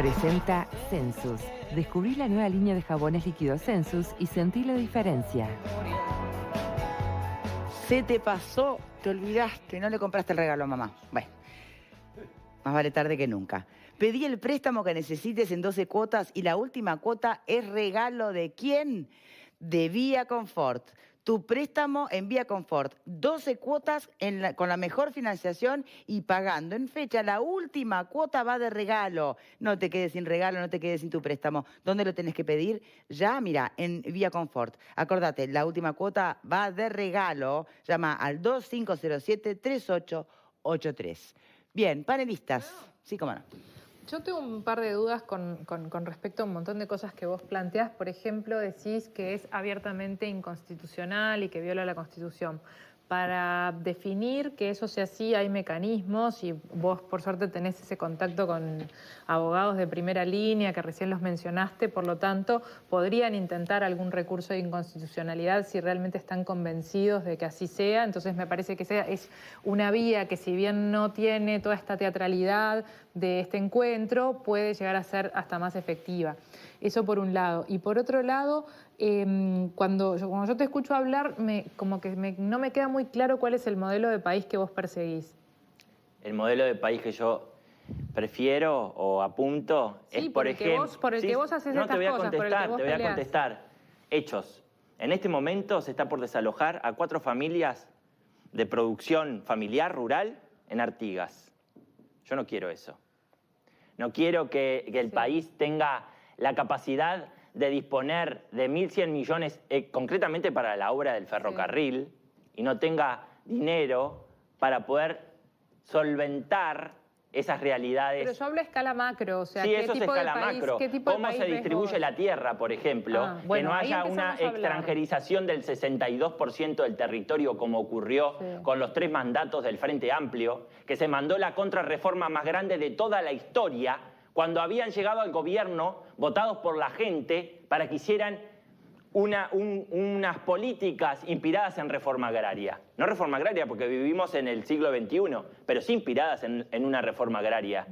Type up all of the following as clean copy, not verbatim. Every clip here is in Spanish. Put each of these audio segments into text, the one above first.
Presenta Sensus. Descubrí la nueva línea de jabones líquidos Sensus y sentí la diferencia. Se te pasó, te olvidaste, no le compraste el regalo a mamá. Bueno, más vale tarde que nunca. Pedí el préstamo que necesites en 12 cuotas y la última cuota es regalo ¿de quién? De Vía Confort. Tu préstamo en Vía Confort. 12 cuotas con la mejor financiación y pagando en fecha. La última cuota va de regalo. No te quedes sin regalo, no te quedes sin tu préstamo. ¿Dónde lo tenés que pedir? Ya, mira, en Vía Confort. Acordate, la última cuota va de regalo. Llama al 2507-3883. Bien, panelistas. Sí, cómo no. Yo tengo un par de dudas con respecto a un montón de cosas que vos planteás. Por ejemplo, decís que es abiertamente inconstitucional y que viola la Constitución. Para definir que eso sea así hay mecanismos y vos por suerte tenés ese contacto con abogados de primera línea que recién los mencionaste, por lo tanto podrían intentar algún recurso de inconstitucionalidad si realmente están convencidos de que así sea. Entonces me parece que es una vía que, si bien no tiene toda esta teatralidad de este encuentro, puede llegar a ser hasta más efectiva. Eso por un lado. Y por otro lado, cuando yo te escucho hablar, no me queda muy claro cuál es el modelo de país que vos perseguís. El modelo de país que yo prefiero o apunto es, por ejemplo... Por el que vos haces estas cosas, por el que vos te voy a contestar. Hechos. En este momento se está por desalojar a 4 familias de producción familiar rural en Artigas. Yo no quiero eso. No quiero que el país tenga la capacidad de disponer de 1.100 millones concretamente para la obra del ferrocarril y no tenga dinero para poder solventar esas realidades. Pero yo hablo a escala macro, o sea, sí, ¿qué eso tipo es escala de país, macro. ¿qué tipo de ¿Cómo país se distribuye la tierra, por ejemplo? Bueno, que no haya una extranjerización del 62% del territorio como ocurrió con los 3 mandatos del Frente Amplio, que se mandó la contrarreforma más grande de toda la historia, cuando habían llegado al gobierno votados por la gente para que hicieran unas políticas inspiradas en reforma agraria. No reforma agraria porque vivimos en el siglo XXI, pero sí inspiradas en una reforma agraria.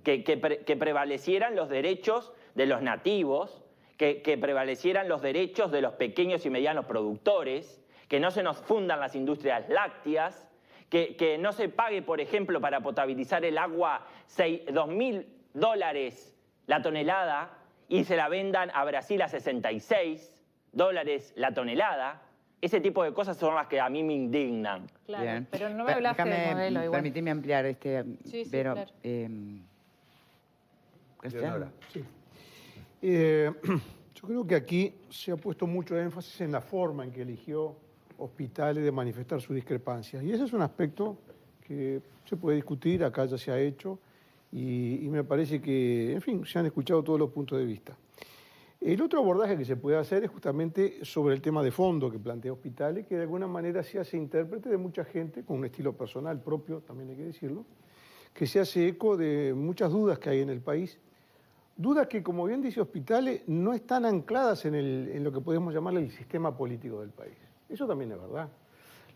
Que prevalecieran los derechos de los nativos, que prevalecieran los derechos de los pequeños y medianos productores, que no se nos fundan las industrias lácteas, que no se pague, por ejemplo, para potabilizar el agua $2.000 la tonelada y se la vendan a Brasil a $66 la tonelada. Ese tipo de cosas son las que a mí me indignan. Claro, bien. Pero no me hablaste del modelo igual. Permitime ampliar sí, pero, claro. Cristian. Sí. Yo creo que aquí se ha puesto mucho énfasis en la forma en que eligió Hospitales de manifestar sus discrepancias. Y ese es un aspecto que se puede discutir, acá ya se ha hecho, y me parece que, en fin, se han escuchado todos los puntos de vista. El otro abordaje que se puede hacer es justamente sobre el tema de fondo que plantea Hospitales, que de alguna manera se hace intérprete de mucha gente, con un estilo personal propio, también hay que decirlo, que se hace eco de muchas dudas que hay en el país. Dudas que, como bien dice Hospitales, no están ancladas en lo que podemos llamar el sistema político del país. Eso también es verdad.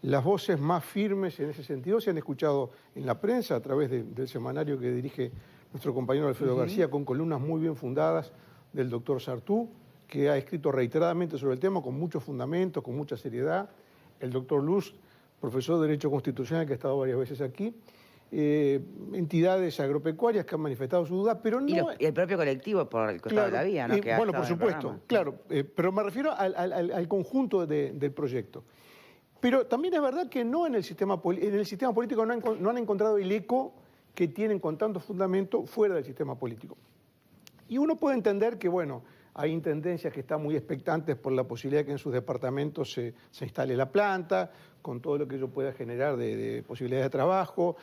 Las voces más firmes en ese sentido se han escuchado en la prensa a través del semanario que dirige nuestro compañero Alfredo García, con columnas muy bien fundadas del doctor Sartú, que ha escrito reiteradamente sobre el tema con muchos fundamentos, con mucha seriedad. El doctor Luz, profesor de Derecho Constitucional, que ha estado varias veces aquí. Entidades agropecuarias que han manifestado su duda, pero no... Y el propio colectivo por el costado de la vía, ¿no? Bueno, por supuesto, claro, pero me refiero al conjunto del proyecto. Pero también es verdad que no en el sistema político no han encontrado el eco que tienen con tanto fundamento fuera del sistema político. Y uno puede entender que, bueno, hay intendencias que están muy expectantes por la posibilidad de que en sus departamentos se instale la planta, con todo lo que ello pueda generar de posibilidades de trabajo.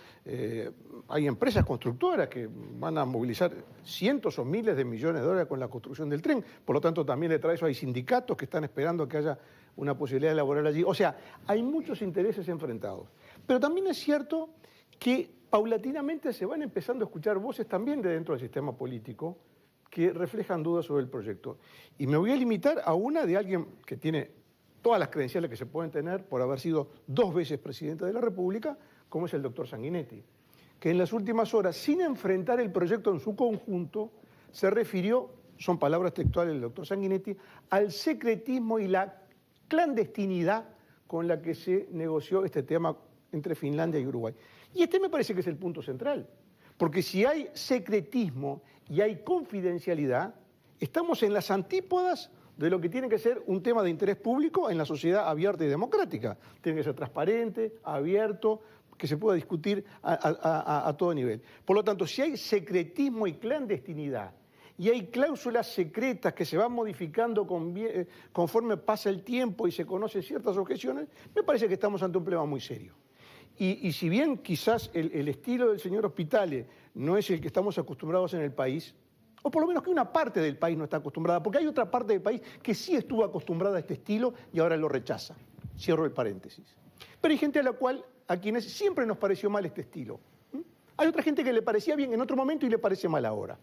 Hay empresas constructoras que van a movilizar cientos o miles de millones de dólares con la construcción del tren. Por lo tanto, también detrás de eso hay sindicatos que están esperando que haya una posibilidad de laboral allí. O sea, hay muchos intereses enfrentados. Pero también es cierto que paulatinamente se van empezando a escuchar voces también de dentro del sistema político que reflejan dudas sobre el proyecto. Y me voy a limitar a una de alguien que tiene todas las credenciales que se pueden tener por haber sido 2 veces presidente de la República, como es el doctor Sanguinetti, que en las últimas horas, sin enfrentar el proyecto en su conjunto, se refirió, son palabras textuales del doctor Sanguinetti, al secretismo y la clandestinidad con la que se negoció este tema entre Finlandia y Uruguay. Y este me parece que es el punto central, porque si hay secretismo y hay confidencialidad, estamos en las antípodas de lo que tiene que ser un tema de interés público en la sociedad abierta y democrática. Tiene que ser transparente, abierto, que se pueda discutir a todo nivel. Por lo tanto, si hay secretismo y clandestinidad, y hay cláusulas secretas que se van modificando conforme pasa el tiempo y se conocen ciertas objeciones, me parece que estamos ante un problema muy serio. Y si bien quizás el estilo del señor Hospitale no es el que estamos acostumbrados en el país, o por lo menos que una parte del país no está acostumbrada, porque hay otra parte del país que sí estuvo acostumbrada a este estilo y ahora lo rechaza. Cierro el paréntesis. Pero hay gente a quienes siempre nos pareció mal este estilo. Hay otra gente que le parecía bien en otro momento y le parece mal ahora.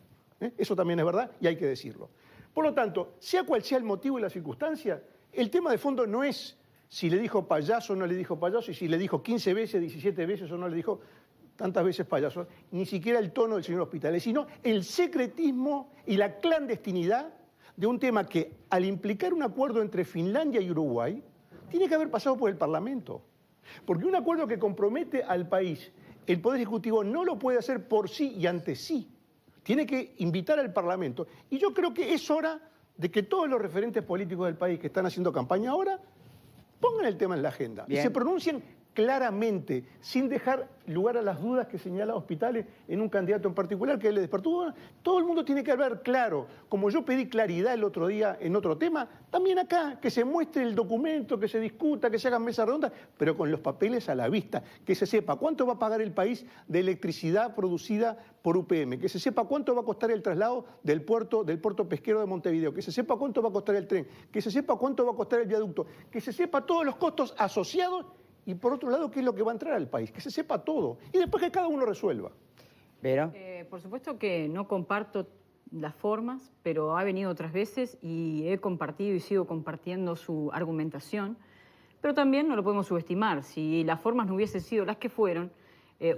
Eso también es verdad y hay que decirlo. Por lo tanto, sea cual sea el motivo y la circunstancia, el tema de fondo no es si le dijo payaso o no le dijo payaso, y si le dijo 15 veces, 17 veces o no le dijo tantas veces payaso, ni siquiera el tono del señor Hospitale, sino el secretismo y la clandestinidad de un tema que, al implicar un acuerdo entre Finlandia y Uruguay, tiene que haber pasado por el Parlamento. Porque un acuerdo que compromete al país, el Poder Ejecutivo no lo puede hacer por sí y ante sí. Tiene que invitar al Parlamento. Y yo creo que es hora de que todos los referentes políticos del país que están haciendo campaña ahora pongan el tema en la agenda. Bien. Y se pronuncien claramente, sin dejar lugar a las dudas que señala Hospitale en un candidato en particular que le despertó. Todo el mundo tiene que hablar claro. Como yo pedí claridad el otro día en otro tema, también acá, que se muestre el documento, que se discuta, que se hagan mesas redondas, pero con los papeles a la vista, que se sepa cuánto va a pagar el país de electricidad producida por UPM, que se sepa cuánto va a costar el traslado del puerto pesquero de Montevideo, que se sepa cuánto va a costar el tren, que se sepa cuánto va a costar el viaducto, que se sepa todos los costos asociados. Y por otro lado, ¿qué es lo que va a entrar al país? Que se sepa todo. Y después que cada uno resuelva. ¿Pero? Por supuesto que no comparto las formas, pero ha venido otras veces y he compartido y sigo compartiendo su argumentación. Pero también no lo podemos subestimar. Si las formas no hubiesen sido las que fueron,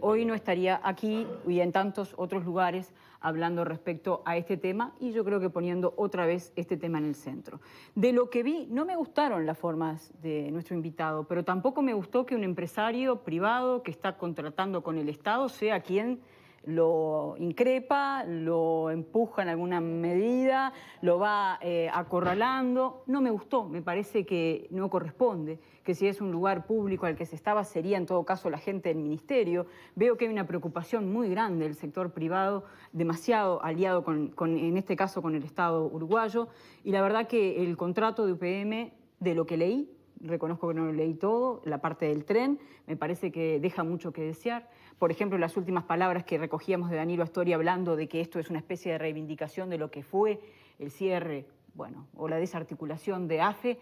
hoy no estaría aquí y en tantos otros lugares hablando respecto a este tema y yo creo que poniendo otra vez este tema en el centro. De lo que vi, no me gustaron las formas de nuestro invitado, pero tampoco me gustó que un empresario privado que está contratando con el Estado sea quien lo increpa, lo empuja en alguna medida, lo va acorralando. No me gustó, me parece que no corresponde, que si es un lugar público al que se estaba sería en todo caso la gente del ministerio. Veo que hay una preocupación muy grande del sector privado, demasiado aliado en este caso con el Estado uruguayo, y la verdad que el contrato de UPM, de lo que leí, reconozco que no lo leí todo, la parte del tren, me parece que deja mucho que desear. Por ejemplo, las últimas palabras que recogíamos de Danilo Astori hablando de que esto es una especie de reivindicación de lo que fue el cierre, bueno, o la desarticulación de AFE,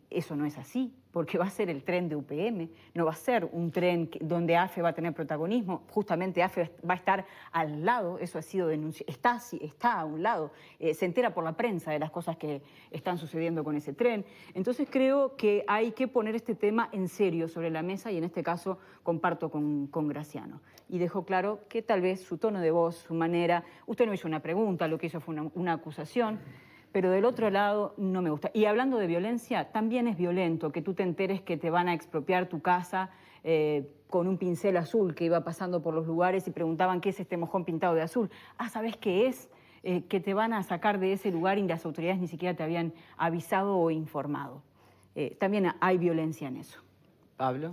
eso no es así, porque va a ser el tren de UPM, no va a ser un tren donde AFE va a tener protagonismo, justamente AFE va a estar al lado, eso ha sido denunciado, está a un lado, se entera por la prensa de las cosas que están sucediendo con ese tren. Entonces creo que hay que poner este tema en serio sobre la mesa y en este caso comparto con Graciano. Y dejo claro que tal vez su tono de voz, su manera, usted no hizo una pregunta, lo que hizo fue una acusación, pero del otro lado no me gusta. Y hablando de violencia, también es violento que tú te enteres que te van a expropiar tu casa con un pincel azul que iba pasando por los lugares y preguntaban qué es este mojón pintado de azul. Ah, ¿sabes qué es? Que te van a sacar de ese lugar y las autoridades ni siquiera te habían avisado o informado. También hay violencia en eso. Pablo.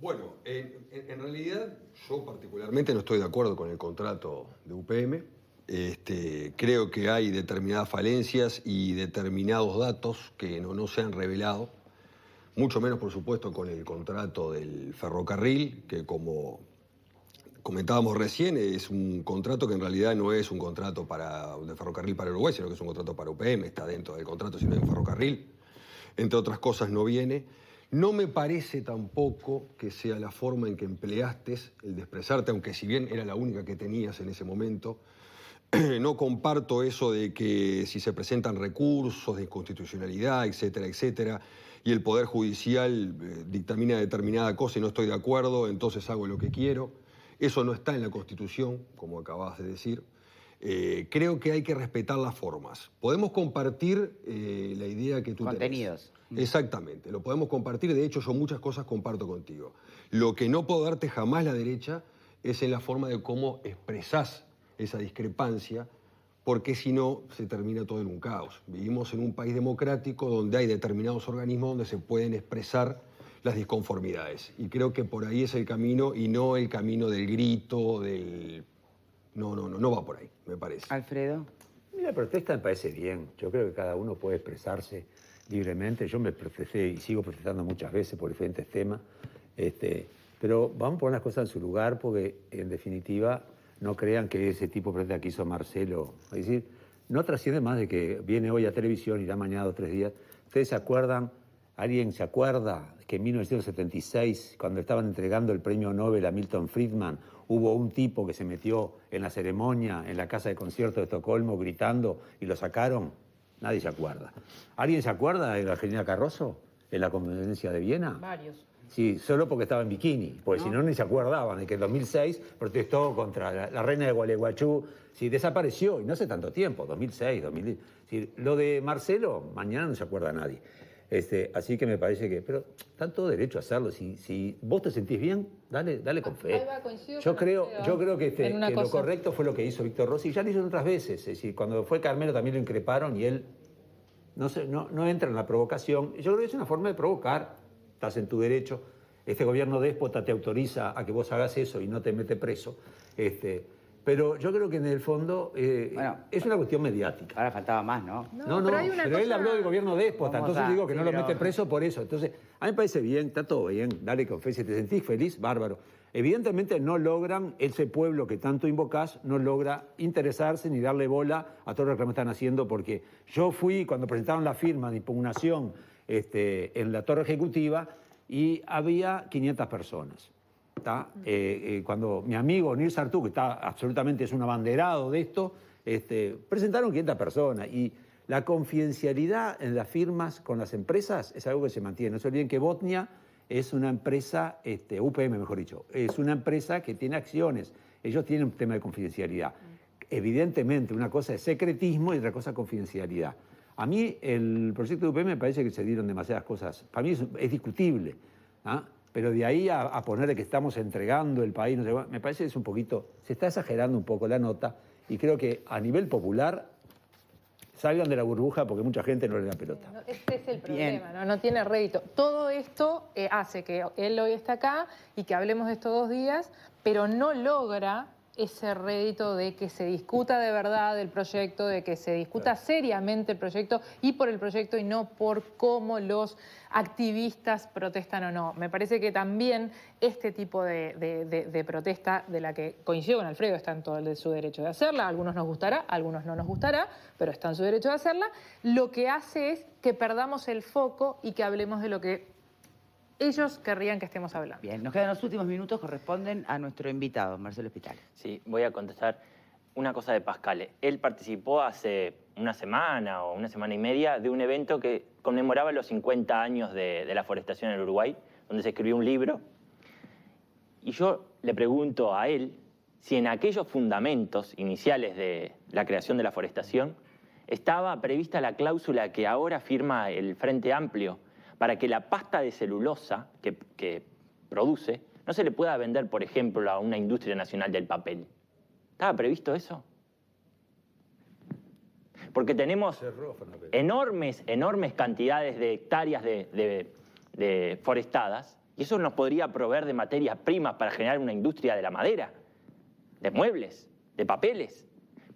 Bueno, en realidad yo particularmente no estoy de acuerdo con el contrato de UPM. Creo que hay determinadas falencias y determinados datos que no se han revelado, mucho menos, por supuesto, con el contrato del ferrocarril, que como comentábamos recién, es un contrato que en realidad no es un contrato de ferrocarril para Uruguay, sino que es un contrato para UPM, está dentro del contrato, sino en ferrocarril. Entre otras cosas no viene. No me parece tampoco que sea la forma en que empleaste el de expresarte, aunque si bien era la única que tenías en ese momento. No comparto eso de que si se presentan recursos de inconstitucionalidad, etcétera, etcétera, y el Poder Judicial dictamina determinada cosa y no estoy de acuerdo, entonces hago lo que quiero. Eso no está en la Constitución, como acabas de decir. Creo que hay que respetar las formas. Podemos compartir la idea que tú Contenidos. tenés. Exactamente, lo podemos compartir. De hecho, yo muchas cosas comparto contigo. Lo que no puedo darte jamás la derecha es en la forma de cómo expresás esa discrepancia, porque si no, se termina todo en un caos. Vivimos en un país democrático donde hay determinados organismos donde se pueden expresar las disconformidades. Y creo que por ahí es el camino y no el camino del grito, del... No va por ahí, me parece. Alfredo. Mira, la protesta me parece bien. Yo creo que cada uno puede expresarse libremente. Yo me protesté y sigo protestando muchas veces por diferentes temas. Pero vamos a poner las cosas en su lugar porque, en definitiva, no crean que ese tipo de protesta que hizo Marcelo, es decir, no trasciende más de que viene hoy a televisión, irá mañana 2 o 3 días. ¿Ustedes se acuerdan? ¿Alguien se acuerda que en 1976, cuando estaban entregando el premio Nobel a Milton Friedman, hubo un tipo que se metió en la ceremonia, en la casa de concierto de Estocolmo, gritando y lo sacaron? Nadie se acuerda. ¿Alguien se acuerda de la Argentina Carrozo en la conferencia de Viena? Varios. Sí, solo porque estaba en bikini, porque si no ni se acordaban de que en 2006 protestó contra la reina de Gualeguaychú. Sí, desapareció, y no hace tanto tiempo, 2006, 2010. Sí, lo de Marcelo, mañana no se acuerda nadie. Así que me parece que... Pero están todo derecho a hacerlo. Si vos te sentís bien, dale con fe. Ahí va, coincido Yo con creo Alfredo que en una lo cosa. correcto fue lo que hizo Víctor Rossi. Ya lo hizo otras veces. Es decir, cuando fue Carmelo también lo increparon y él no entra en la provocación. Yo creo que es una forma de provocar. Estás en tu derecho. Este gobierno déspota te autoriza a que vos hagas eso y no te mete preso. Pero yo creo que en el fondo es una cuestión mediática. Ahora faltaba más, ¿no? No, pero hay una pero él cosa- habló del gobierno déspota, Vamos entonces a- digo que sí, no lo pero- mete preso por eso. Entonces, a mí me parece bien, está todo bien, dale con fe. Si te sentís feliz, bárbaro. Evidentemente no logran, ese pueblo que tanto invocás, no logra interesarse ni darle bola a todo lo que me están haciendo, porque yo fui, cuando presentaron la firma de impugnación en la Torre Ejecutiva, y había 500 personas. Cuando mi amigo Nir Sartú, que absolutamente es un abanderado de esto, presentaron 500 personas. Y la confidencialidad en las firmas con las empresas es algo que se mantiene. No se olviden que Botnia es una empresa, UPM mejor dicho, es una empresa que tiene acciones. Ellos tienen un tema de confidencialidad. Evidentemente, una cosa es secretismo y otra cosa es confidencialidad. A mí el proyecto de UPM me parece que se dieron demasiadas cosas. Para mí es discutible. Pero de ahí a ponerle que estamos entregando el país, no sé, me parece que es un poquito, se está exagerando un poco la nota y creo que a nivel popular salgan de la burbuja porque mucha gente no le da pelota. Este es el problema, no tiene rédito. Todo esto hace que él hoy esté acá y que hablemos de estos 2 días, pero no logra ese rédito de que se discuta de verdad el proyecto, de que se discuta seriamente el proyecto y por el proyecto y no por cómo los activistas protestan o no. Me parece que también este tipo de protesta, de la que coincido con Alfredo, está en todo su derecho de hacerla, a algunos nos gustará, a algunos no nos gustará, pero está en su derecho de hacerla, lo que hace es que perdamos el foco y que hablemos de lo que ellos querrían que estemos hablando. Bien, nos quedan los últimos minutos, corresponden a nuestro invitado, Marcelo Spitale. Sí, voy a contestar una cosa de Pascal. Él participó hace una semana o una semana y media de un evento que conmemoraba los 50 años de la forestación en el Uruguay, donde se escribió un libro. Y yo le pregunto a él si en aquellos fundamentos iniciales de la creación de la forestación estaba prevista la cláusula que ahora firma el Frente Amplio para que la pasta de celulosa que produce no se le pueda vender, por ejemplo, a una industria nacional del papel. ¿Estaba previsto eso? Porque tenemos enormes cantidades de hectáreas de forestadas y eso nos podría proveer de materias primas para generar una industria de la madera, de muebles, de papeles.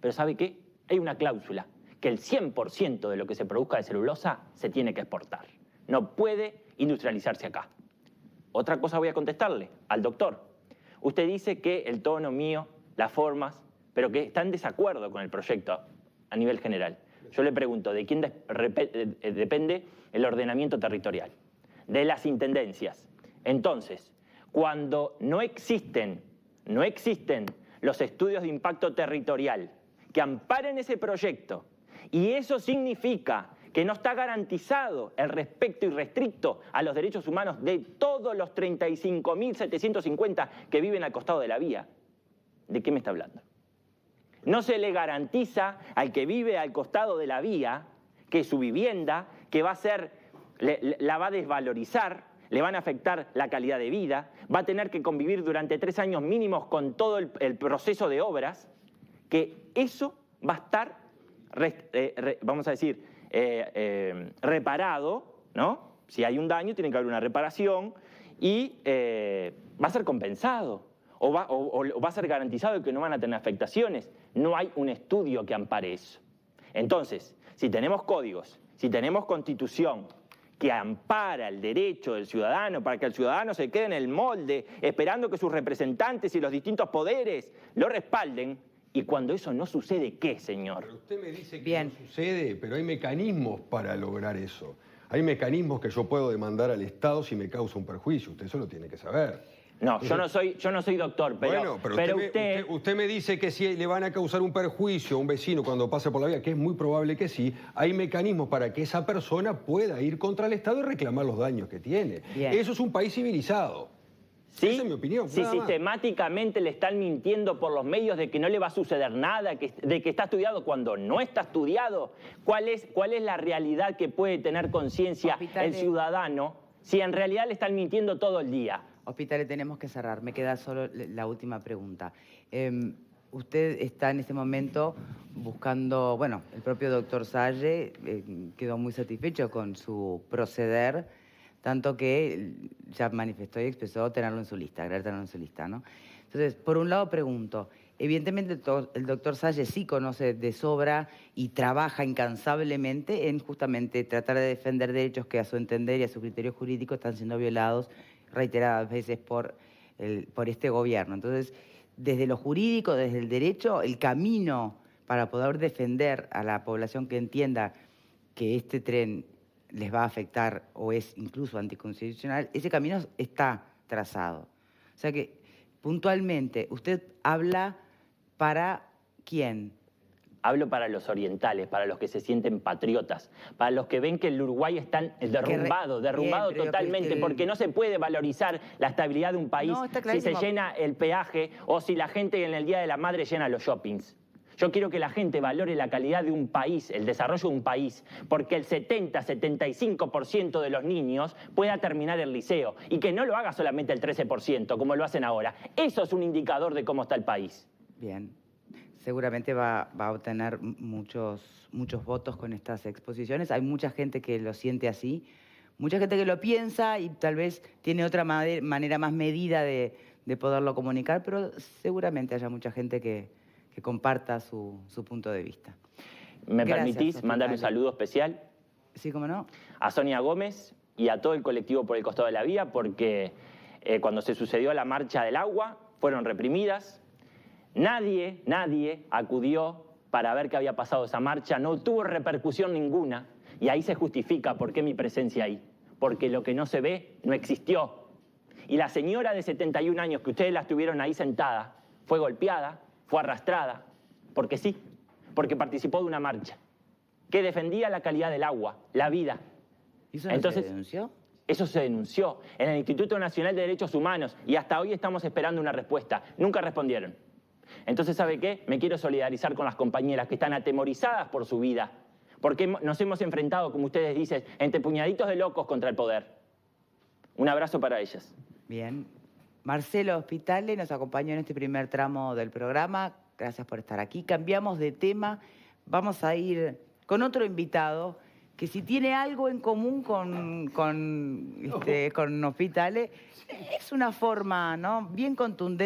Pero ¿sabe qué? Hay una cláusula que el 100% de lo que se produzca de celulosa se tiene que exportar. No puede industrializarse acá. Otra cosa voy a contestarle al doctor. Usted dice que el tono mío, las formas, pero que está en desacuerdo con el proyecto a nivel general. Yo le pregunto, ¿de quién depende el ordenamiento territorial? De las intendencias. Entonces, cuando no existen los estudios de impacto territorial que amparen ese proyecto, y eso significa que no está garantizado el respeto irrestricto a los derechos humanos de todos los 35.750 que viven al costado de la vía, ¿de qué me está hablando? No se le garantiza al que vive al costado de la vía que su vivienda, que va a ser, la va a desvalorizar, le van a afectar la calidad de vida, va a tener que convivir durante 3 años mínimos con todo el proceso de obras, que eso va a estar, vamos a decir, reparado, ¿no? Si hay un daño, tiene que haber una reparación y va a ser compensado o va a ser garantizado que no van a tener afectaciones. No hay un estudio que ampare eso. Entonces, si tenemos códigos, si tenemos constitución que ampara el derecho del ciudadano para que el ciudadano se quede en el molde esperando que sus representantes y los distintos poderes lo respalden, y cuando eso no sucede, ¿qué, señor? Pero usted me dice que no sucede, pero hay mecanismos para lograr eso. Hay mecanismos que yo puedo demandar al Estado si me causa un perjuicio. Usted eso lo tiene que saber. No, yo no soy doctor, pero, bueno, pero usted me dice que si le van a causar un perjuicio a un vecino cuando pase por la vía, que es muy probable que sí, hay mecanismos para que esa persona pueda ir contra el Estado y reclamar los daños que tiene. Bien. Eso es un país civilizado. ¿Sí? Esa es mi opinión. Si nada más. sistemáticamente le están mintiendo por los medios de que no le va a suceder nada, de que está estudiado cuando no está estudiado, ¿cuál es la realidad que puede tener conciencia el ciudadano si en realidad le están mintiendo todo el día? Hospitales, tenemos que cerrar. Me queda solo la última pregunta. Usted está en este momento buscando, bueno, el propio doctor Salle quedó muy satisfecho con su proceder, tanto que ya manifestó y expresó tenerlo en su lista, querer tenerlo en su lista, ¿no? Entonces, por un lado pregunto, evidentemente el doctor Salle sí conoce de sobra y trabaja incansablemente en justamente tratar de defender derechos que a su entender y a su criterio jurídico están siendo violados reiteradas veces por este gobierno. Entonces, desde lo jurídico, desde el derecho, el camino para poder defender a la población que entienda que este tren les va a afectar o es incluso anticonstitucional, ese camino está trazado. O sea que, puntualmente, ¿usted habla para quién? Hablo para los orientales, para los que se sienten patriotas, para los que ven que el Uruguay está derrumbado Bien, totalmente, porque no se puede valorizar la estabilidad de un país si se llena el peaje o si la gente en el Día de la Madre llena los shoppings. Yo quiero que la gente valore la calidad de un país, el desarrollo de un país, porque el 70-75% de los niños pueda terminar el liceo y que no lo haga solamente el 13%, como lo hacen ahora. Eso es un indicador de cómo está el país. Bien. Seguramente va a obtener muchos votos con estas exposiciones. Hay mucha gente que lo siente así, mucha gente que lo piensa y tal vez tiene otra manera más medida de poderlo comunicar, pero seguramente haya mucha gente que comparta su punto de vista. ¿Me Gracias, permitís mandar un saludo especial? Sí, cómo no. A Sonia Gómez y a todo el colectivo Por el Costado de la Vía, porque cuando se sucedió la marcha del agua, fueron reprimidas. Nadie acudió para ver qué había pasado esa marcha, no tuvo repercusión ninguna, y ahí se justifica por qué mi presencia ahí, porque lo que no se ve no existió. Y la señora de 71 años que ustedes la estuvieron ahí sentada, fue golpeada, fue arrastrada, porque sí, porque participó de una marcha que defendía la calidad del agua, la vida. ¿Y eso no se denunció? Eso se denunció en el Instituto Nacional de Derechos Humanos y hasta hoy estamos esperando una respuesta. Nunca respondieron. Entonces, ¿sabe qué? Me quiero solidarizar con las compañeras que están atemorizadas por su vida, porque nos hemos enfrentado, como ustedes dicen, entre puñaditos de locos contra el poder. Un abrazo para ellas. Bien. Marcelo Hospitale nos acompañó en este primer tramo del programa. Gracias por estar aquí. Cambiamos de tema. Vamos a ir con otro invitado que si tiene algo en común con Hospitale, es una forma, ¿no?, bien contundente.